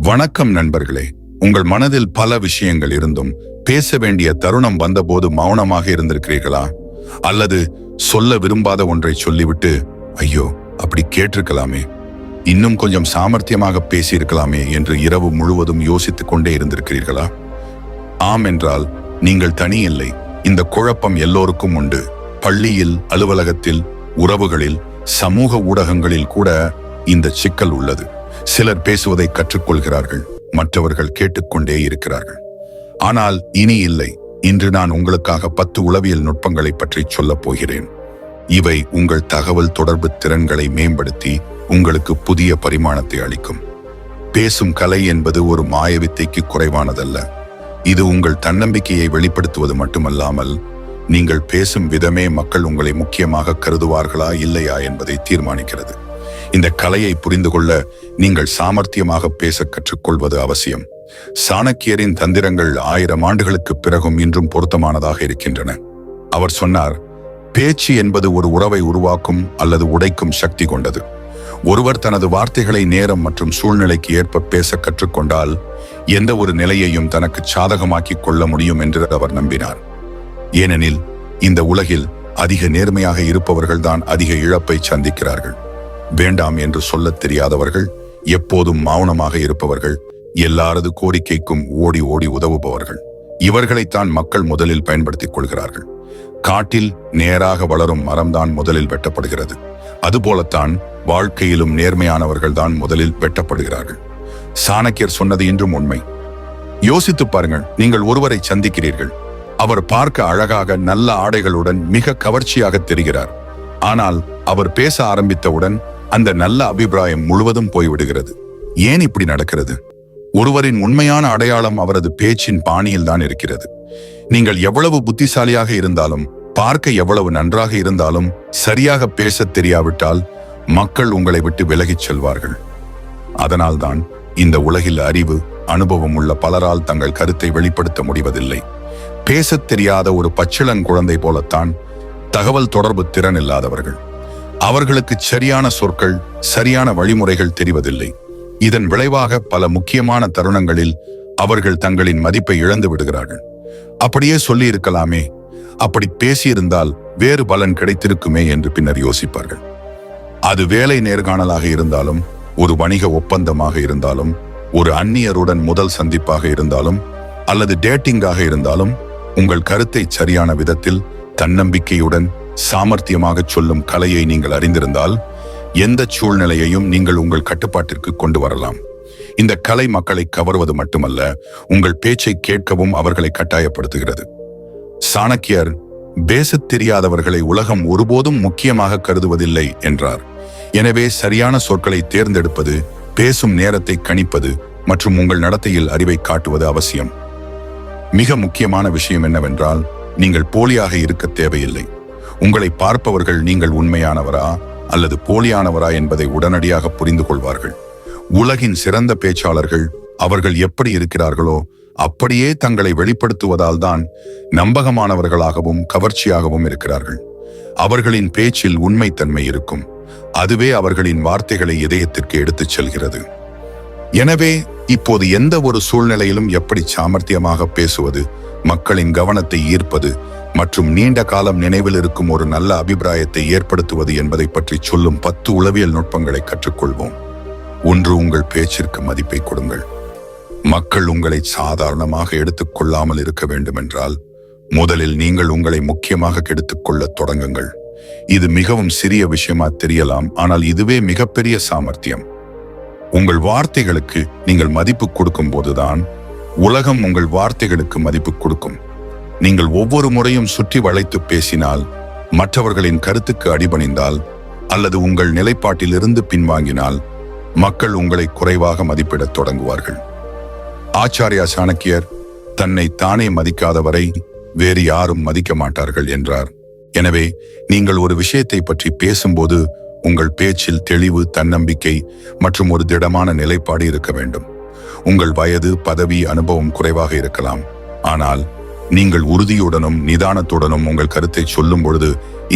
வணக்கம் நண்பர்களே. உங்கள் மனதில் பல விஷயங்கள் இருந்தும் பேச வேண்டிய தருணம் வந்தபோது மௌனமாக இருந்திருக்கிறீர்களா? அல்லது சொல்ல விரும்பாத ஒன்றை சொல்லிவிட்டு ஐயோ அப்படி கேட்டிருக்கலாமே, இன்னும் கொஞ்சம் சாமர்த்தியமாக பேசியிருக்கலாமே என்று இரவு முழுவதும் யோசித்துக் கொண்டே இருந்திருக்கிறீர்களா? ஆம் என்றால் நீங்கள் தனி இல்லை. இந்த குழப்பம் எல்லோருக்கும் உண்டு. பள்ளியில், அலுவலகத்தில், உறவுகளில், சமூக ஊடகங்களில் கூட இந்த சிக்கல் உள்ளது. சிலர் பேசுவதை கற்றுக்கொள்கிறார்கள், மற்றவர்கள் கேட்டுக்கொண்டே இருக்கிறார்கள். ஆனால் இனி இல்லை. இன்று நான் உங்களுக்காக 10 உளவியல் நுட்பங்களை பற்றி சொல்லப் போகிறேன். இவை உங்கள் தகவல் தொடர்பு திறன்களை மேம்படுத்தி உங்களுக்கு புதிய பரிமாணத்தை அளிக்கும். பேசும் கலை என்பது ஒரு மாயவித்தைக்கு குறைவானதல்ல. இது உங்கள் தன்னம்பிக்கையை வெளிப்படுத்துவது மட்டுமல்லாமல், நீங்கள் பேசும் விதமே மக்கள் உங்களை முக்கியமாக கருதுவார்களா இல்லையா என்பதை தீர்மானிக்கிறது. இந்த கலையை புரிந்து கொள்ள நீங்கள் சாமர்த்தியமாக பேச கற்றுக்கொள்வது அவசியம். சாணக்கியரின் தந்திரங்கள் 1000 ஆண்டுகளுக்கு பிறகும் இன்றும் பொருத்தமானதாக இருக்கின்றன. அவர் சொன்னார், பேச்சு என்பது ஒரு உறவை உருவாக்கும் அல்லது உடைக்கும் சக்தி கொண்டது. ஒருவர் தனது வார்த்தைகளை நேரம் மற்றும் சூழ்நிலைக்கு ஏற்ப பேச கற்றுக்கொண்டால் எந்த ஒரு நிலையையும் தனக்கு சாதகமாக்கிக் கொள்ள முடியும் என்று அவர் நம்பினார். ஏனெனில் இந்த உலகில் அதிக நேர்மையாக இருப்பவர்கள்தான் அதிக இழப்பை சந்திக்கிறார்கள். வேண்டாம் என்று சொல்லத் தெரியாதவர்கள், எப்போதும் மௌனமாக இருப்பவர்கள், எல்லாரது கோரிக்கைக்கும் ஓடி ஓடி உதவுபவர்கள், இவர்களைத்தான் மக்கள் முதலில் பயன்படுத்திக் கொள்கிறார்கள். காட்டில் நேராக வளரும் மரம்தான் முதலில் வெட்டப்படுகிறது. அதுபோலத்தான் வாழ்க்கையிலும் நேர்மையானவர்கள்தான் முதலில் வெட்டப்படுகிறார்கள். சாணக்கியர் சொன்னது இன்றும் உண்மை. யோசித்து பாருங்கள். நீங்கள் ஒருவரை சந்திக்கிறீர்கள். அவர் பார்க்க அழகாக நல்ல ஆடைகளுடன் மிக கவர்ச்சியாக தெரிகிறார். ஆனால் அவர் பேச ஆரம்பித்தவுடன் அந்த நல்ல அபிப்பிராயம் முழுவதும் போய்விடுகிறது. ஏன் இப்படி நடக்கிறது? ஒருவரின் உண்மையான அடையாளம் அவரது பேச்சின் பாணியில் தான் இருக்கிறது. நீங்கள் எவ்வளவு புத்திசாலியாக இருந்தாலும், பார்க்க எவ்வளவு நன்றாக இருந்தாலும், சரியாக பேசத் தெரியாவிட்டால் மக்கள் உங்களை விட்டு விலகிச் செல்வார்கள். அதனால்தான் இந்த உலகில் அறிவு, அனுபவம் உள்ள பலரால் தங்கள் கருத்தை வெளிப்படுத்த முடிவதில்லை. பேசத் தெரியாத ஒரு பச்சிளங்குழந்தை போலத்தான் தகவல் தொடர்பு திறன் இல்லாதவர்கள். அவர்களுக்கு சரியான சொற்கள், சரியான வழிமுறைகள் தெரிவதில்லை. இதன் விளைவாக பல முக்கியமான தருணங்களில் அவர்கள் தங்களின் மதிப்பை இழந்து விடுகிறார்கள். அப்படியே சொல்லி இருக்கலாமே, அப்படி பேசியிருந்தால் வேறு பலன் கிடைத்திருக்குமே என்று பின்னர் யோசிப்பார்கள். அது வேலை நேர்காணலாக இருந்தாலும், ஒரு வணிக ஒப்பந்தமாக இருந்தாலும், ஒரு அந்நியருடன் முதல் சந்திப்பாக இருந்தாலும், அல்லது டேட்டிங்காக இருந்தாலும், உங்கள் கருத்தை சரியான விதத்தில் தன்னம்பிக்கையுடன் சாமர்த்தியமாக சொல்லும் கலையை நீங்கள் அறிந்திருந்தால் எந்த சூழ்நிலையையும் நீங்கள் உங்கள் கட்டுப்பாட்டிற்கு கொண்டு வரலாம். இந்த கலை மக்களை கவர்வது மட்டுமல்ல, உங்கள் பேச்சை கேட்கவும் அவர்களை கட்டாயப்படுத்துகிறது. சாணக்கியர், பேசத் தெரியாதவர்களை உலகம் ஒருபோதும் முக்கியமாக கருதுவதில்லை என்றார். எனவே சரியான சொற்களை தேர்ந்தெடுப்பது, பேசும் நேரத்தை கணிப்பது மற்றும் உங்கள் நடத்தையில் அறிவை காட்டுவது அவசியம். மிக முக்கியமான விஷயம் என்னவென்றால், நீங்கள் போலியாக இருக்க தேவையில்லை. உங்களை பார்ப்பவர்கள் நீங்கள் உண்மையானவரா அல்லது போலியானவரா என்பதை உடனடியாக புரிந்து கொள்வார்கள். உலகின் சிறந்த பேச்சாளர்கள் அவர்கள் எப்படி இருக்கிறார்களோ அப்படியே தங்களை வெளிப்படுத்துவதால் தான் நம்பகமானவர்களாகவும் கவர்ச்சியாகவும் இருக்கிறார்கள். அவர்களின் பேச்சில் உண்மைத்தன்மை இருக்கும். அதுவே அவர்களின் வார்த்தைகளை இதயத்திற்கு எடுத்துச் செல்கிறது. எனவே இப்போது எந்த ஒரு சூழ்நிலையிலும் எப்படி சாமர்த்தியமாக பேசுவது, மக்களின் கவனத்தை ஈர்ப்பது மற்றும் நீண்ட காலம் நினைவில் இருக்கும் ஒரு நல்ல அபிப்பிராயத்தை ஏற்படுத்துவது என்பதை பற்றி சொல்லும் 10 உளவியல் நுட்பங்களை கற்றுக்கொள்வோம். 1. உங்கள் பேச்சிற்கு மதிப்பை கொடுங்கள். மக்கள் உங்களை சாதாரணமாக எடுத்துக்கொள்ளாமல் இருக்க வேண்டுமென்றால் முதலில் நீங்கள் உங்களை முக்கியமாக எடுத்துக்கொள்ள தொடங்குங்கள். இது மிகவும் சிறிய விஷயமா தெரியலாம், ஆனால் இதுவே மிகப்பெரிய சாமர்த்தியம். உங்கள் வார்த்தைகளுக்கு நீங்கள் மதிப்பு கொடுக்கும் போதுதான் உலகம் உங்கள் வார்த்தைகளுக்கு மதிப்பு கொடுக்கும். நீங்கள் ஒவ்வொரு முறையும் சுற்றி வளைத்து பேசினால், மற்றவர்களின் கருத்துக்கு அடிபணிந்தால் அல்லது உங்கள் நிலைப்பாட்டிலிருந்து பின்வாங்கினால் மக்கள் உங்களை குறைவாக மதிப்பிடத் தொடங்குவார்கள். ஆச்சாரியா சாணக்கியர், தன்னை தானே மதிக்காதவரை வேறு யாரும் மதிக்க மாட்டார்கள் என்றார். எனவே நீங்கள் ஒரு விஷயத்தை பற்றி பேசும்போது உங்கள் பேச்சில் தெளிவு, தன்னம்பிக்கை மற்றும் ஒரு திடமான நிலைப்பாடு இருக்க வேண்டும். உங்கள் வயது, பதவி, அனுபவம் குறைவாக இருக்கலாம், ஆனால் நீங்கள் உறுதியுடனும் நிதானத்துடனும் உங்கள் கருத்தை சொல்லும் பொழுது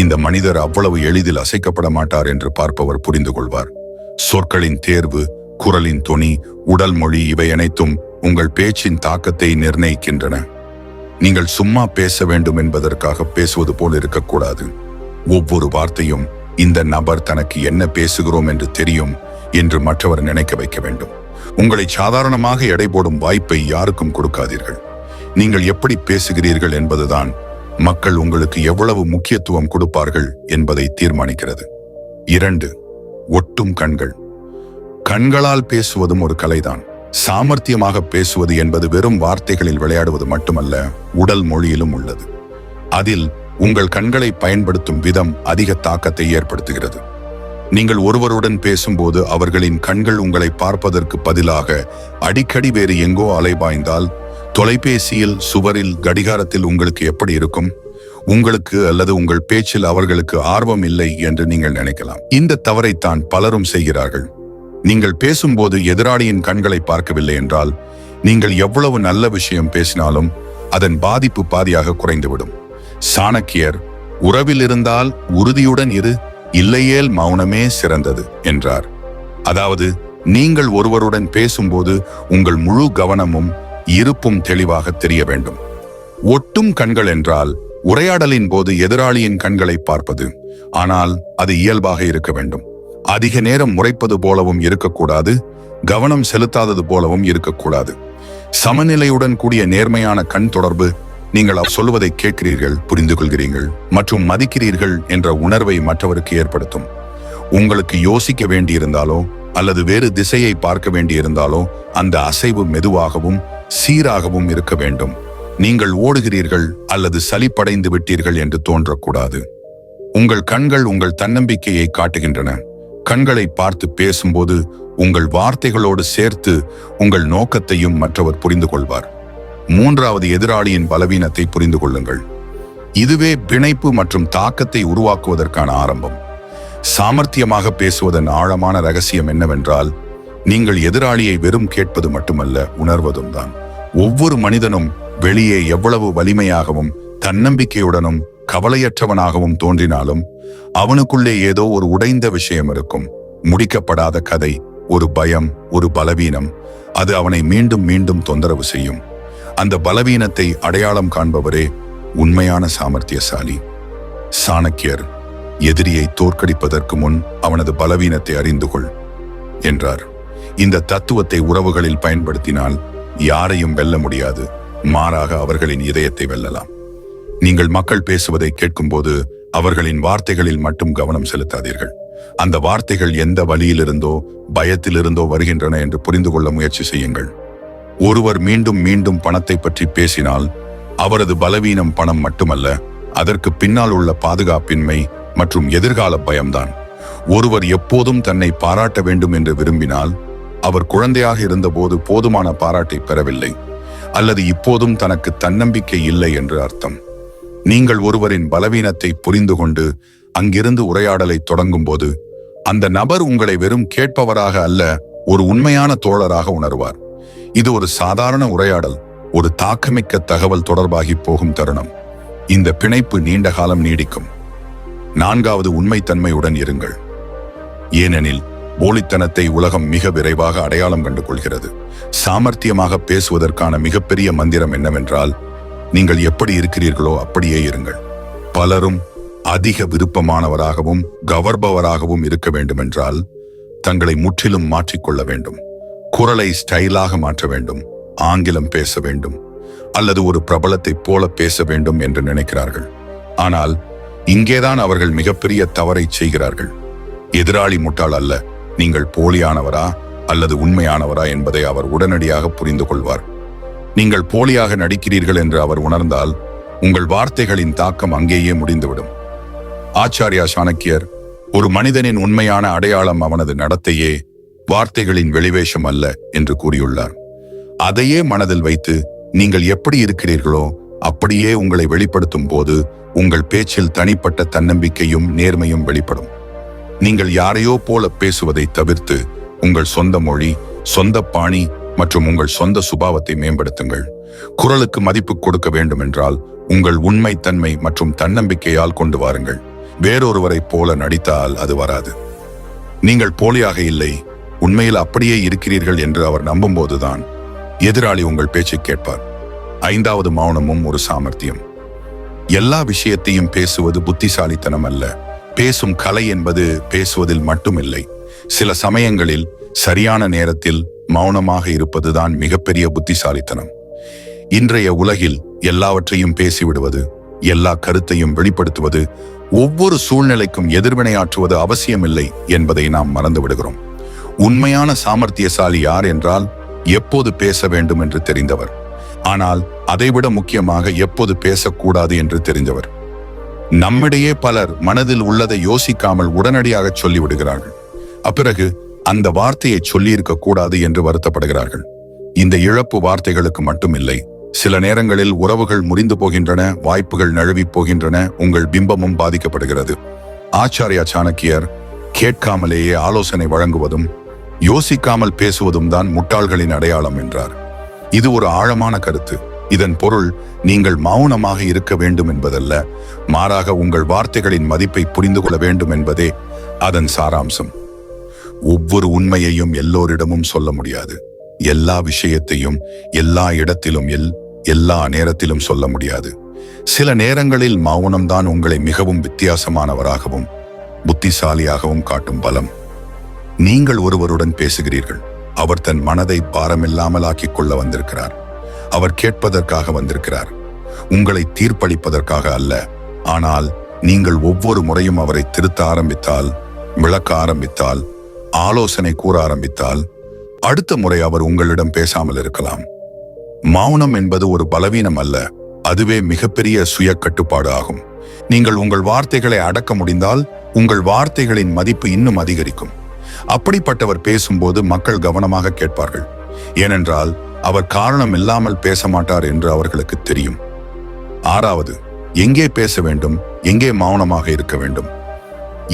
இந்த மனிதர் அவ்வளவு எளிதில் அசைக்கப்பட மாட்டார் என்று பார்ப்பவர் புரிந்து கொள்வார். சொற்களின் தேர்வு, குரலின் தொனி, உடல் மொழி இவை அனைத்தும் உங்கள் பேச்சின் தாக்கத்தை நிர்ணயிக்கின்றன. நீங்கள் சும்மா பேச வேண்டும் என்பதற்காக பேசுவது போல் இருக்கக்கூடாது. ஒவ்வொரு வார்த்தையும் இந்த நபர் தனக்கு என்ன பேசுகிறோம் என்று தெரியும் என்று மற்றவர் நினைக்க வைக்க வேண்டும். உங்களை சாதாரணமாக எடை போடும் வாய்ப்பை யாருக்கும் கொடுக்காதீர்கள். நீங்கள் எப்படி பேசுகிறீர்கள் என்பதுதான் மக்கள் உங்களுக்கு எவ்வளவு முக்கியத்துவம் கொடுப்பார்கள் என்பதை தீர்மானிக்கிறது. 2. ஒட்டும் கண்கள். கண்களால் பேசுவதும் ஒரு கலைதான். சாமர்த்தியமாக பேசுவது என்பது வெறும் வார்த்தைகளில் விளையாடுவது மட்டுமல்ல, உடல் மொழியிலும் உள்ளது. அதில் உங்கள் கண்களை பயன்படுத்தும் விதம் அதிக தாக்கத்தை ஏற்படுத்துகிறது. நீங்கள் ஒருவருடன் பேசும்போது அவர்களின் கண்கள் உங்களை பார்ப்பதற்கு பதிலாக அடிக்கடி வேறு எங்கோ அலைபாய்ந்தால், தொலைபேசியில், சுவரில், கடிகாரத்தில் உங்களுக்கு எப்படி இருக்கும்? உங்களுக்கு அல்லது உங்கள் பேச்சில் அவர்களுக்கு ஆர்வம் இல்லை என்று நீங்கள் நினைக்கலாம். இந்த தவறைத்தான் பலரும் செய்கிறார்கள். நீங்கள் பேசும்போது எதிராளியின் கண்களை பார்க்கவில்லை என்றால், நீங்கள் எவ்வளவு நல்ல விஷயம் பேசினாலும் அதன் பாதிப்பு பாதியாக குறைந்துவிடும். சாணக்கியர், உறவில் இருந்தால் உறுதியுடன் இரு, இல்லையேல் மௌனமே சிறந்தது என்றார். அதாவது, நீங்கள் ஒருவருடன் பேசும்போது உங்கள் முழு கவனமும் இருப்பும் தெளிவாக தெரிய வேண்டும். ஒட்டும் கண்கள் என்றால் உரையாடலின் போது எதிராளியின் கண்களை பார்ப்பது. ஆனால் அது இயல்பாக இருக்க வேண்டும். அதிக நேரம் முறைப்பது போலவும் இருக்கக்கூடாது, கவனம் செலுத்தாதது போலவும் இருக்கக்கூடாது. சமநிலையுடன் கூடிய நேர்மையான கண் தொடர்பு. நீங்கள் சொல்வதை கேட்கிறீர்கள், புரிந்து கொள்கிறீர்கள் மற்றும் மதிக்கிறீர்கள் என்ற உணர்வை மற்றவருக்கு ஏற்படுத்தும். உங்களுக்கு யோசிக்க வேண்டியிருந்தாலோ அல்லது வேறு திசையை பார்க்க வேண்டியிருந்தாலோ அந்த அசைவு மெதுவாகவும் சீராகவும் இருக்க வேண்டும். நீங்கள் ஓடுகிறீர்கள் அல்லது சலிப்படைந்து விட்டீர்கள் என்று தோன்றக்கூடாது. உங்கள் கண்கள் உங்கள் தன்னம்பிக்கையை காட்டுகின்றன. கண்களை பார்த்து பேசும்போது உங்கள் வார்த்தைகளோடு சேர்த்து உங்கள் நோக்கத்தையும் மற்றவர் புரிந்து கொள்வார். 3வது, எதிராளியின் பலவீனத்தை புரிந்து கொள்ளுங்கள். இதுவே பிணைப்பு மற்றும் தாக்கத்தை உருவாக்குவதற்கான ஆரம்பம். சாமர்த்தியமாக பேசுவதன் ஆழமான ரகசியம் என்னவென்றால், நீங்கள் எதிராளியை வெறும் கேட்பது மட்டுமல்ல, உணர்வதும் தான். ஒவ்வொரு மனிதனும் வெளியே எவ்வளவு வலிமையாகவும் தன்னம்பிக்கையுடனும் கவலையற்றவனாகவும் தோன்றினாலும் அவனுக்குள்ளே ஏதோ ஒரு உடைந்த விஷயம் இருக்கும். முடிக்கப்படாத கதை, ஒரு பயம், ஒரு பலவீனம். அது அவனை மீண்டும் மீண்டும் தொந்தரவு செய்யும். அந்த பலவீனத்தை அடையாளம் காண்பவரே உண்மையான சாமர்த்தியசாலி. சாணக்கியர், எதிரியை தோற்கடிப்பதற்கு முன் அவனது பலவீனத்தை அறிந்து கொள் என்றார். இந்த தத்துவத்தை உறவுகளில் பயன்படுத்தினால் யாரையும் வெல்ல முடியாது, மாறாக அவர்களின் இதயத்தை வெல்லலாம். நீங்கள் மக்கள் பேசுவதை கேட்கும்போது அவர்களின் வார்த்தைகளில் மட்டும் கவனம் செலுத்தாதீர்கள். அந்த வார்த்தைகள் எந்த வழியிலிருந்தோ பயத்திலிருந்தோ வருகின்றன என்று புரிந்து கொள்ள முயற்சி செய்யுங்கள். ஒருவர் மீண்டும் மீண்டும் பணத்தை பற்றி பேசினால் அவரது பலவீனம் பணம் மட்டுமல்ல, அதற்கு பின்னால் உள்ள பாதுகாப்பின்மை மற்றும் எதிர்கால பயம்தான். ஒருவர் எப்போதும் தன்னை பாராட்ட வேண்டும் என்று விரும்பினால் அவர் குழந்தையாக இருந்தபோது போதுமான பாராட்டை பெறவில்லை, அல்லது இப்போதும் தனக்கு தன்னம்பிக்கை இல்லை என்று அர்த்தம். நீங்கள் ஒருவரின் பலவீனத்தை புரிந்து கொண்டு அங்கிருந்து உரையாடலை தொடங்கும் போது அந்த நபர் உங்களை வெறும் கேட்பவராக அல்ல, ஒரு உண்மையான தோழராக உணர்வார். இது ஒரு சாதாரண உரையாடல், ஒரு தாக்கமிக்க தகவல் தொடர்பாகி போகும் தருணம். இந்த பிணைப்பு நீண்ட காலம் நீடிக்கும். 4வது, உண்மைத்தன்மையுடன் இருங்கள். ஏனெனில் போலித்தனத்தை உலகம் மிக விரைவாக அடையாளம் கண்டு கொள்கிறது. சாமர்த்தியமாக பேசுவதற்கான மிகப்பெரிய மந்திரம் என்னவென்றால், நீங்கள் எப்படி இருக்கிறீர்களோ அப்படியே இருங்கள். பலரும் அதிக விருப்பமானவராகவும் கவர்பவராகவும் இருக்க வேண்டுமென்றால் தங்களை முற்றிலும் மாற்றிக்கொள்ள வேண்டும். குரலை ஸ்டைலாக மாற்ற வேண்டும், ஆங்கிலம் பேச வேண்டும், அல்லது ஒரு பிரபலத்தைப் போல பேச வேண்டும் என்று நினைக்கிறார்கள். ஆனால் இங்கேதான் அவர்கள் மிகப்பெரிய தவறை செய்கிறார்கள். எதிராளி முட்டாள் அல்ல, நீங்கள் போலியானவரா அல்லது உண்மையானவரா என்பதை அவர் உடனடியாக புரிந்து கொள்வார். நீங்கள் போலியாக நடிக்கிறீர்கள் என்று அவர் உணர்ந்தால் உங்கள் வார்த்தைகளின் தாக்கம் அங்கேயே முடிந்துவிடும். ஆச்சாரியா சாணக்கியர், ஒரு மனிதனின் உண்மையான அடையாளம் அவனது நடத்தையே, வார்த்தைகளின் வெளிவேஷம் அல்ல என்று கூறியுள்ளார். அதையே மனதில் வைத்து நீங்கள் எப்படி இருக்கிறீர்களோ அப்படியே உங்களை வெளிப்படுத்தும் போது உங்கள் பேச்சில் தனிப்பட்ட தன்னம்பிக்கையும் நேர்மையும் வெளிப்படும். நீங்கள் யாரையோ போல பேசுவதை தவிர்த்து உங்கள் சொந்த மொழி, சொந்த பாணி மற்றும் உங்கள் சொந்த சுபாவத்தை மேம்படுத்துங்கள். குரலுக்கு மதிப்பு கொடுக்க வேண்டுமென்றால் உங்கள் உண்மைத்தன்மை மற்றும் தன்னம்பிக்கையால் கொண்டு வாருங்கள். வேறொருவரை போல நடித்தால் அது வராது. நீங்கள் போலியாக இல்லை, உண்மையில் அப்படியே இருக்கிறீர்கள் என்று அவர் நம்பும்போதுதான் எதிராளி உங்கள் பேச்சை கேட்பார். 5வது மௌனமும் ஒரு சாமர்த்தியம். எல்லா விஷயத்தையும் பேசுவது புத்திசாலித்தனம் அல்ல. பேசும் கலை என்பது பேசுவதில் மட்டுமில்லை. சில சமயங்களில் சரியான நேரத்தில் மௌனமாக இருப்பதுதான் மிகப்பெரிய புத்திசாலித்தனம். இன்றைய உலகில் எல்லாவற்றையும் பேசிவிடுவது, எல்லா கருத்தையும் வெளிப்படுத்துவது, ஒவ்வொரு சூழ்நிலைக்கும் எதிர்வினையாற்றுவது அவசியமில்லை என்பதை நாம் மறந்து விடுகிறோம். உண்மையான சாமர்த்தியசாலி யார் என்றால் எப்போது பேச வேண்டும் என்று தெரிந்தவர், ஆனால் அதைவிட முக்கியமாக எப்போது பேசக்கூடாது என்று தெரிந்தவர். நம்மிடையே பலர் மனதில் உள்ளதை யோசிக்காமல் உடனடியாக சொல்லிவிடுகிறார்கள். அப்பிறகு அந்த வார்த்தையை சொல்லியிருக்க கூடாது என்று வருத்தப்படுகிறார்கள். இந்த இழப்பு வார்த்தைகளுக்கு மட்டுமில்லை. சில நேரங்களில் உறவுகள் முறிந்து போகின்றன, வாய்ப்புகள் நழுவி போகின்றன, உங்கள் பிம்பமும் பாதிக்கப்படுகிறது. ஆச்சாரியா சாணக்கியர் கேட்காமலேயே ஆலோசனை வழங்குவதும் யோசிக்காமல் பேசுவதும் தான் முட்டாள்களின் அடையாளம் என்றார். இது ஒரு ஆழமான கருத்து. இதன் பொருள் நீங்கள் மௌனமாக இருக்க வேண்டும் என்பதல்ல, மாறாக உங்கள் வார்த்தைகளின் மதிப்பை புரிந்து கொள்ள வேண்டும் என்பதே அதன் சாராம்சம். ஒவ்வொரு உண்மையையும் எல்லோரிடமும் சொல்ல முடியாது. எல்லா விஷயத்தையும் எல்லா இடத்திலும் எல்லா நேரத்திலும் சொல்ல முடியாது. சில நேரங்களில் மௌனம்தான் உங்களை மிகவும் வித்தியாசமானவராகவும் புத்திசாலியாகவும் காட்டும் பலம். நீங்கள் ஒருவருடன் பேசுகிறீர்கள். அவர் தன் மனதை பாரமில்லாமல் ஆக்கிக் கொள்ள வந்திருக்கிறார். அவர் கேட்பதற்காக வந்திருக்கிறார், உங்களை தீர்ப்பளிப்பதற்காக அல்ல. ஆனால் நீங்கள் ஒவ்வொரு முறையும் அவரை திருத்த ஆரம்பித்தால், விளக்க ஆரம்பித்தால், ஆலோசனை கூற ஆரம்பித்தால், அடுத்த முறை அவர் உங்களிடம் பேசாமல் இருக்கலாம். மௌனம் என்பது ஒரு பலவீனம் அல்ல, அதுவே மிகப்பெரிய சுய கட்டுப்பாடு ஆகும். நீங்கள் உங்கள் வார்த்தைகளை அடக்க முடிந்தால் உங்கள் வார்த்தைகளின் மதிப்பு இன்னும் அதிகரிக்கும். அப்படிப்பட்டவர் பேசும்போது மக்கள் கவனமாக கேட்பார்கள். ஏனென்றால் அவர் காரணம் இல்லாமல் பேச மாட்டார் என்று அவர்களுக்கு தெரியும். 6வது, எங்கே பேச வேண்டும், எங்கே மௌனமாக இருக்க வேண்டும்.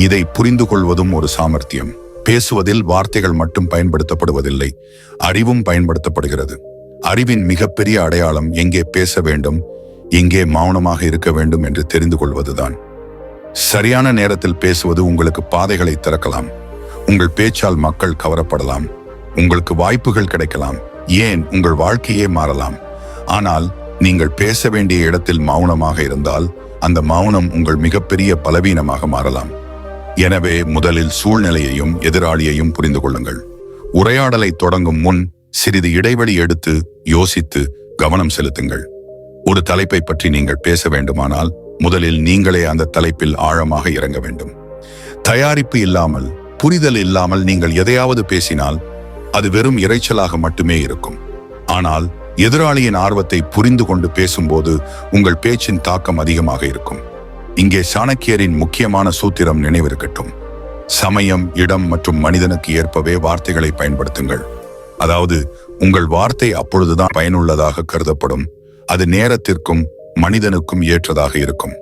இதை புரிந்து கொள்வதும் ஒரு சாமர்த்தியம். பேசுவதில் வார்த்தைகள் மட்டும் பயன்படுத்தப்படுவதில்லை, அறிவும் பயன்படுத்தப்படுகிறது. அறிவின் மிகப்பெரிய அடையாளம் எங்கே பேச வேண்டும், எங்கே மௌனமாக இருக்க வேண்டும் என்று தெரிந்து கொள்வதுதான். சரியான நேரத்தில் பேசுவது உங்களுக்கு பாதைகளை திறக்கலாம். உங்கள் பேச்சால் மக்கள் கவரப்படலாம், உங்களுக்கு வாய்ப்புகள் கிடைக்கலாம், ஏன் உங்கள் வாழ்க்கையே மாறலாம். ஆனால் நீங்கள் பேச வேண்டிய இடத்தில் மௌனமாக இருந்தால் அந்த மௌனம் உங்கள் மிகப்பெரிய பலவீனமாக மாறலாம். எனவே முதலில் சூழ்நிலையையும் எதிராளியையும் புரிந்து கொள்ளுங்கள். உரையாடலை தொடங்கும் முன் சிறிது இடைவெளி எடுத்து யோசித்து கவனம் செலுத்துங்கள். ஒரு தலைப்பை பற்றி நீங்கள் பேச வேண்டுமானால் முதலில் நீங்களே அந்த தலைப்பில் ஆழமாக இறங்க வேண்டும். தயாரிப்பு இல்லாமல், புரிதல் இல்லாமல் நீங்கள் எதையாவது பேசினால் அது வெறும் இரைச்சலாக மட்டுமே இருக்கும். ஆனால் எதிராளியின் ஆர்வத்தை புரிந்து கொண்டு பேசும்போது உங்கள் பேச்சின் தாக்கம் அதிகமாக இருக்கும். இங்கே சாணக்கியரின் முக்கியமான சூத்திரம் நினைவிருக்கட்டும். சமயம், இடம் மற்றும் மனிதனுக்கு ஏற்பவே வார்த்தைகளை பயன்படுத்துங்கள். அதாவது உங்கள் வார்த்தை அப்பொழுதுதான் பயனுள்ளதாக கருதப்படும். அது நேரத்திற்கும் மனிதனுக்கும் ஏற்றதாக இருக்கும்.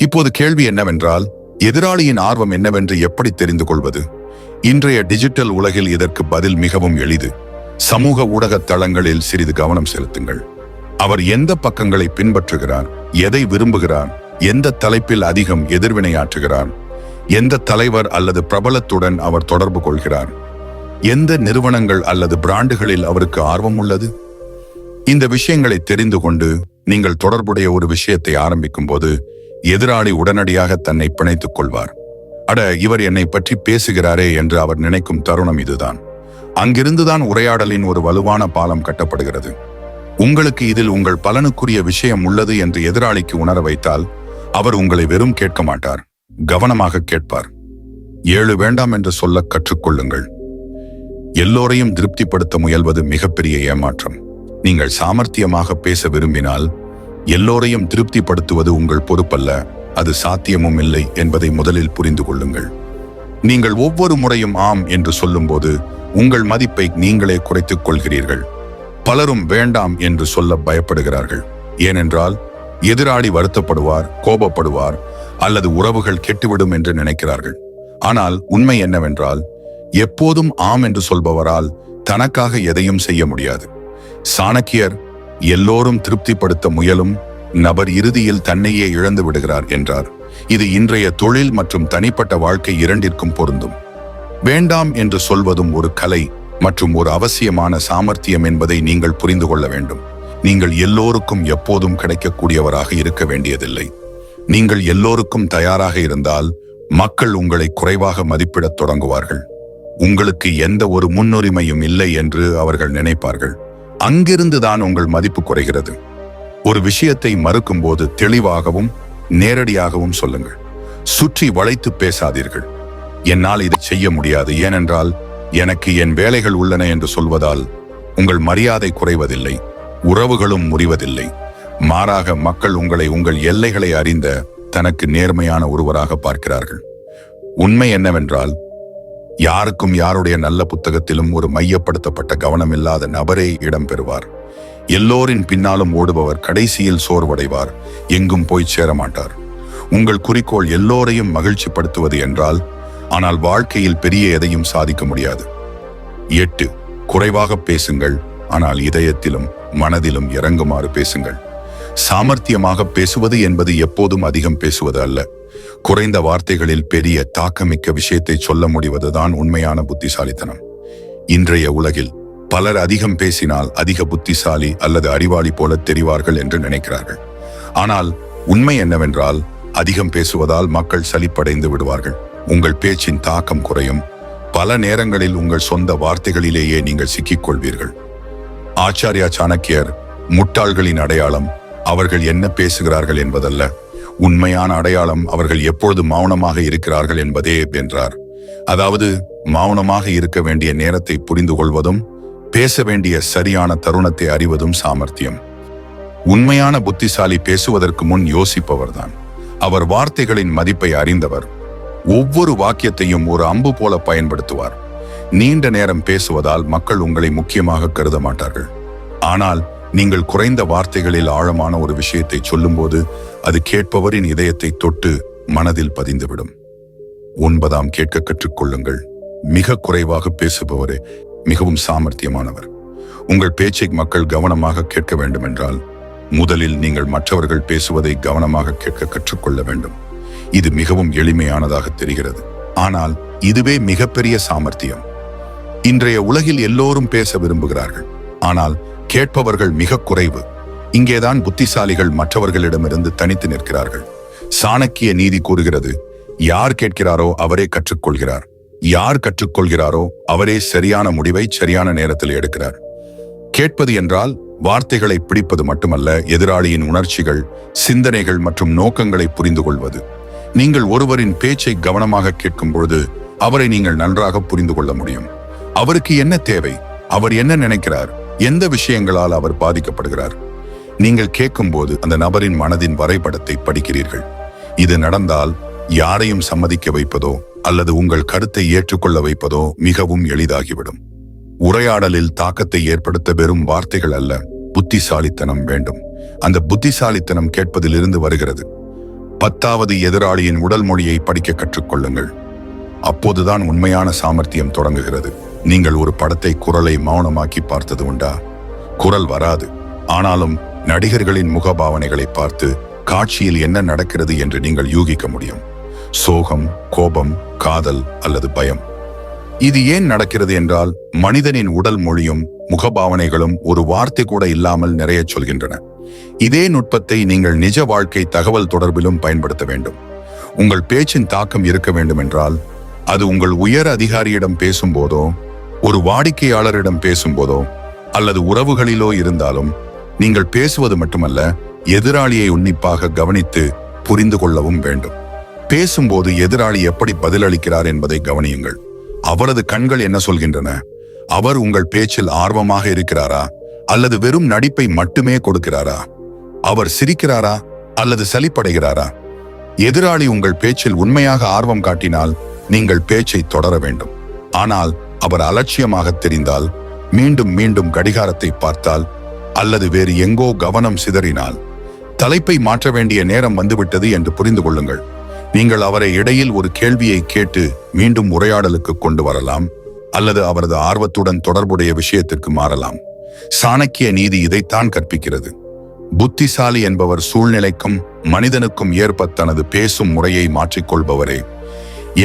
இப்போது கேள்வி என்னவென்றால், எதிராளியின் ஆர்வம் என்னவென்று எப்படி தெரிந்து கொள்வது? இன்றைய டிஜிட்டல் உலகில் இதற்கு பதில் மிகவும் எளிது. சமூக ஊடக தளங்களில் சிறிது கவனம் செலுத்துங்கள். அவர் எந்த பக்கங்களை பின்பற்றுகிறார், எதை விரும்புகிறார், எந்த தலைப்பில் அதிகம் எதிர்வினையாற்றுகிறார், எந்த தலைவர் அல்லது பிரபலத்துடன் அவர் தொடர்பு கொள்கிறார், எந்த நிறுவனங்கள் அல்லது பிராண்டுகளில் அவருக்கு ஆர்வம் உள்ளது. இந்த விஷயங்களை தெரிந்து கொண்டு நீங்கள் தொடர்புடைய ஒரு விஷயத்தை ஆரம்பிக்கும் போது எதிராளி உடனடியாக தன்னை பிணைத்துக் கொள்வார். அட, இவர் என்னை பற்றி பேசுகிறாரே என்று அவர் நினைக்கும் தருணம் இதுதான். அங்கிருந்துதான் உரையாடலின் ஒரு வலுவான பாலம் கட்டப்படுகிறது. உங்களுக்கு இதில் உங்கள் பலனுக்குரிய விஷயம் உள்ளது என்று எதிராளிக்கு உணர வைத்தால் அவர் உங்களை வெறும் கேட்க மாட்டார், கவனமாக கேட்பார். 7 வேண்டாம் என்று சொல்ல கற்றுக்கொள்ளுங்கள். எல்லோரையும் திருப்திப்படுத்த முயல்வது மிகப்பெரிய ஏமாற்றம். நீங்கள் சாமர்த்தியமாக பேச விரும்பினால் எல்லோரையும் திருப்திப்படுத்துவது உங்கள் பொறுப்பல்ல, அது சாத்தியமும் இல்லை என்பதை முதலில் புரிந்து கொள்ளுங்கள். நீங்கள் ஒவ்வொரு முறையும் ஆம் என்று சொல்லும்போது உங்கள் மதிப்பை நீங்களே குறைத்துக் கொள்கிறீர்கள். பலரும் வேண்டாம் என்று சொல்ல பயப்படுகிறார்கள். ஏனென்றால் எதிராளி வருத்தப்படுவார், கோபப்படுவார் அல்லது உறவுகள் கெட்டுவிடும் என்று நினைக்கிறார்கள். ஆனால் உண்மை என்னவென்றால், எப்போதும் ஆம் என்று சொல்பவரால் தனக்காக எதையும் செய்ய முடியாது. சாணக்கியர் எல்லோரும் திருப்திப்படுத்த முயலும் நபர் இறுதியில் தன்னையே இழந்து விடுகிறார் என்றார். இது இன்றைய தொழில் மற்றும் தனிப்பட்ட வாழ்க்கை இரண்டிற்கும் பொருந்தும். வேண்டாம் என்று சொல்வதும் ஒரு கலை மற்றும் ஒரு அவசியமான சாமர்த்தியம் என்பதை நீங்கள் புரிந்து கொள்ள வேண்டும். நீங்கள் எல்லோருக்கும் எப்போதும் கிடைக்கக்கூடியவராக இருக்க வேண்டியதில்லை. நீங்கள் எல்லோருக்கும் தயாராக இருந்தால் மக்கள் உங்களை குறைவாக மதிப்பிடத் தொடங்குவார்கள். உங்களுக்கு எந்த ஒரு முன்னுரிமையும் இல்லை என்று அவர்கள் நினைப்பார்கள். அங்கிருந்துதான் உங்கள் மதிப்பு குறைகிறது. ஒரு விஷயத்தை மறுக்கும்போது தெளிவாகவும் நேரடியாகவும் சொல்லுங்கள். சுற்றி வளைத்து பேசாதீர்கள். என்னால் இதை செய்ய முடியாது, ஏனென்றால் எனக்கு என் வேலைகள் உள்ளன என்று சொல்வதால் உங்கள் மரியாதை குறைவதில்லை, உறவுகளும் முறிவதில்லை. மாறாக மக்கள் உங்களை உங்கள் எல்லைகளை அறிந்த தனக்கு நேர்மையான ஒருவராக பார்க்கிறார்கள். உண்மை என்னவென்றால், யாருக்கும் யாருடைய நல்ல புத்தகத்திலும் ஒரு மையப்படுத்தப்பட்ட கவனமில்லாத நபரே இடம்பெறுவார். எல்லோரின் பின்னாலும் ஓடுபவர் கடைசியில் சோர்வடைவார், எங்கும் போய் சேரமாட்டார். உங்கள் குறிக்கோள் எல்லோரையும் மகிழ்ச்சிப்படுத்துவது என்றால், ஆனால் வாழ்க்கையில் பெரிய எதையும் சாதிக்க முடியாது. 8. குறைவாக பேசுங்கள், ஆனால் இதயத்திலும் மனதிலும் இறங்குமாறு பேசுங்கள். சாமர்த்தியமாக பேசுவது என்பது எப்போதும் அதிகம் பேசுவது அல்ல. குறைந்த வார்த்தைகளில் பெரிய தாக்கமிக்க விஷயத்தை சொல்ல முடிவதுதான் உண்மையான புத்திசாலித்தனம். இன்றைய உலகில் பலர் அதிகம் பேசினால் அதிக புத்திசாலி அல்லது அறிவாளி போல தெரிவார்கள் என்று நினைக்கிறார்கள். ஆனால் உண்மை என்னவென்றால், அதிகம் பேசுவதால் மக்கள் சலிப்படைந்து விடுவார்கள். உங்கள் பேச்சின் தாக்கம் குறையும். பல நேரங்களில் உங்கள் சொந்த வார்த்தைகளிலேயே நீங்கள் சிக்கிக்கொள்வீர்கள். ஆச்சாரியா சாணக்கியர், முட்டாள்களின் அடையாளம் அவர்கள் என்ன பேசுகிறார்கள் என்பதல்ல, உண்மையான அடையாளம் அவர்கள் எப்பொழுது மௌனமாக இருக்கிறார்கள் என்பதே என்றார். அதாவது, மௌனமாக இருக்க வேண்டிய நேரத்தை புரிந்து கொள்வதும் பேச வேண்டிய சரியான தருணத்தை அறிவதும் சாமர்த்தியம். உண்மையான புத்திசாலி பேசுவதற்கு முன் யோசிப்பவர்தான். அவர் வார்த்தைகளின் மதிப்பை அறிந்தவர். ஒவ்வொரு வாக்கியத்தையும் ஒரு அம்பு போல பயன்படுத்துவார். நீண்ட நேரம் பேசுவதால் மக்கள் உங்களை முக்கியமாக கருத மாட்டார்கள். ஆனால் நீங்கள் குறைந்த வார்த்தைகளில் ஆழமான ஒரு விஷயத்தை சொல்லும்போது அது கேட்பவரின் இதயத்தை தொட்டு மனதில் பதிந்துவிடும். 9. கேட்க கற்றுக்கொள்ளுங்கள். மிக குறைவாக பேசுபவரே மிகவும் சாமர்த்தியமானவர். உங்கள் பேச்சை மக்கள் கவனமாக கேட்க வேண்டுமென்றால் முதலில் நீங்கள் மற்றவர்கள் பேசுவதை கவனமாக கேட்க கற்றுக்கொள்ள வேண்டும். இது மிகவும் எளிமையானதாக தெரிகிறது, ஆனால் இதுவே மிகப்பெரிய சாமர்த்தியம். இன்றைய உலகில் எல்லோரும் பேச விரும்புகிறார்கள், ஆனால் கேட்பவர்கள் மிக குறைவு. இங்கேதான் புத்திசாலிகள் மற்றவர்களிடமிருந்து தனித்து நிற்கிறார்கள். சாணக்கிய நீதி கூறுகிறது, யார் கேட்கிறாரோ அவரே கற்றுக்கொள்கிறார், யார் கற்றுக்கொள்கிறாரோ அவரே சரியான முடிவை சரியான நேரத்தில் எடுக்கிறார். கேட்பது என்றால் வார்த்தைகளை பிடிப்பது மட்டுமல்ல, எதிராளியின் உணர்ச்சிகள், சிந்தனைகள் மற்றும் நோக்கங்களை புரிந்து கொள்வது. நீங்கள் ஒருவரின் பேச்சை கவனமாக கேட்கும் பொழுது அவரை நீங்கள் நன்றாக புரிந்து கொள்ள முடியும். அவருக்கு என்ன தேவை, அவர் என்ன நினைக்கிறார், எந்த விஷயங்களால் அவர் பாதிக்கப்படுகிறார். நீங்கள் கேட்கும்போது அந்த நபரின் மனதின் வரைபடத்தை படிக்கிறீர்கள். இது நடந்தால் யாரையும் சம்மதிக்க வைப்பதோ அல்லது உங்கள் கருத்தை ஏற்றுக்கொள்ள வைப்பதோ மிகவும் எளிதாகிவிடும். உரையாடலில் தாக்கத்தை ஏற்படுத்த வெறும் வார்த்தைகள் அல்ல, புத்திசாலித்தனம் வேண்டும். அந்த புத்திசாலித்தனம் கேட்பதிலிருந்து வருகிறது. 10. எதிராளியின் உடல் மொழியை படிக்க கற்றுக்கொள்ளுங்கள். அப்போதுதான் உண்மையான சாமர்த்தியம் தொடங்குகிறது. நீங்கள் ஒரு படத்தை குரலை மௌனமாக்கி பார்த்தது உண்டா? குரல் வராது, ஆனாலும் நடிகர்களின் முகபாவனைகளை பார்த்து காட்சியில் என்ன நடக்கிறது என்று நீங்கள் யூகிக்க முடியும். சோகம், கோபம், காதல் அல்லது பயம். இது ஏன் நடக்கிறது என்றால், மனிதனின் உடல் மொழியும் முகபாவனைகளும் ஒரு வார்த்தை கூட இல்லாமல் நிறைய சொல்கின்றன. இதே நுட்பத்தை நீங்கள் நிஜ வாழ்க்கை தகவல் தொடர்பிலும் பயன்படுத்த வேண்டும். உங்கள் பேச்சின் தாக்கம் இருக்க வேண்டும் என்றால், அது உங்கள் உயர் அதிகாரியிடம் பேசும்போதோ, ஒரு வாடிக்கையாளரிடம் பேசும்போதோ அல்லது உறவுகளிலோ இருந்தாலும், நீங்கள் பேசுவது மட்டுமல்ல, எதிராளியை உன்னிப்பாக கவனித்து புரிந்து கொள்ளவும் வேண்டும். பேசும்போது எதிராளி எப்படி பதிலளிக்கிறார் என்பதை கவனியுங்கள். அவரது கண்கள் என்ன சொல்கின்றன? அவர் உங்கள் பேச்சில் ஆர்வமாக இருக்கிறாரா அல்லது வெறும் நடிப்பை மட்டுமே கொடுக்கிறாரா? அவர் சிரிக்கிறாரா அல்லது சலிப்படைகிறாரா? எதிராளி உங்கள் பேச்சில் உண்மையாக ஆர்வம் காட்டினால் நீங்கள் பேச்சை தொடர வேண்டும். ஆனால் அவர் அலட்சியமாக தெரிந்தால், மீண்டும் மீண்டும் கடிகாரத்தை பார்த்தால் அல்லது வேறு எங்கோ கவனம் சிதறினால், தலைப்பை மாற்ற வேண்டிய நேரம் வந்துவிட்டது என்று புரிந்து கொள்ளுங்கள். நீங்கள் அவரை இடையில் ஒரு கேள்வியை கேட்டு மீண்டும் உரையாடலுக்கு கொண்டு வரலாம் அல்லது அவரது ஆர்வத்துடன் தொடர்புடைய விஷயத்திற்கு மாறலாம். சாணக்கிய நீதி இதைத்தான் கற்பிக்கிறது. புத்திசாலி என்பவர் சூழ்நிலைக்கும் மனிதனுக்கும் ஏற்ப தனது பேசும் முறையை மாற்றிக்கொள்பவரே.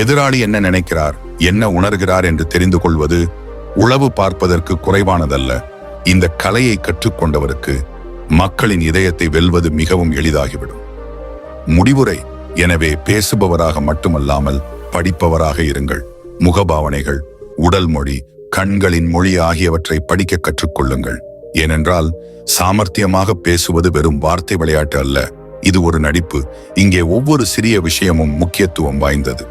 எதிராளி என்ன நினைக்கிறார், என்ன உணர்கிறார் என்று தெரிந்து கொள்வது உளவு பார்ப்பதற்கு குறைவானதல்ல. இந்த கலையை கற்றுக்கொண்டவருக்கு மக்களின் இதயத்தை வெல்வது மிகவும் எளிதாகிவிடும். முடிவுரை: எனவே பேசுபவராக மட்டுமல்லாமல் படிப்பவராக இருங்கள். முகபாவனைகள், உடல் மொழி, கண்களின் மொழி ஆகியவற்றை படிக்க கற்றுக்கொள்ளுங்கள். ஏனென்றால் சாமர்த்தியமாக பேசுவது வெறும் வார்த்தை விளையாட்டு அல்ல, இது ஒரு நடிப்பு. இங்கே ஒவ்வொரு சிறிய விஷயமும் முக்கியத்துவம் வாய்ந்தது.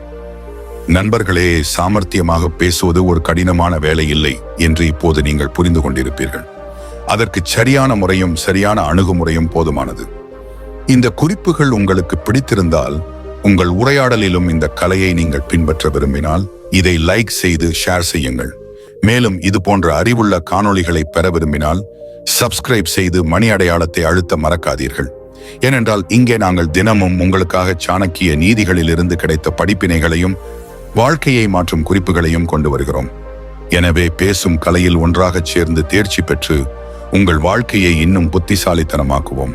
நண்பர்களே, சாமர்த்தியமாக பேசுவது ஒரு கடினமான வேலை இல்லை என்று இப்போது நீங்கள் புரிந்து கொண்டிருப்பீர்கள். அதற்கு சரியான முறையும் சரியான அணுகுமுறையும் போதுமானது. இந்த குறிப்புகள் உங்களுக்கு பிடித்திருந்தால், உங்கள் உரையாடலிலும் இந்த கலையை நீங்கள் பின்பற்ற விரும்பினால் இதை லைக் செய்து ஷேர் செய்யுங்கள். மேலும் இது போன்ற அறிவுள்ள காணொளிகளை பெற விரும்பினால் சப்ஸ்கிரைப் செய்து மணி அடையாளத்தை அழுத்த மறக்காதீர்கள். ஏனென்றால் இங்கே நாங்கள் தினமும் உங்களுக்காக சாணக்கிய நீதிகளிலிருந்து கிடைத்த படிப்பினைகளையும் வாழ்க்கையை மாற்றும் குறிப்புகளையும் கொண்டு வருகிறோம். எனவே பேசும் கலையில் ஒன்றாகச் சேர்ந்து தேர்ச்சி பெற்று உங்கள் வாழ்க்கையை இன்னும் புத்திசாலித்தனமாக்குவோம்.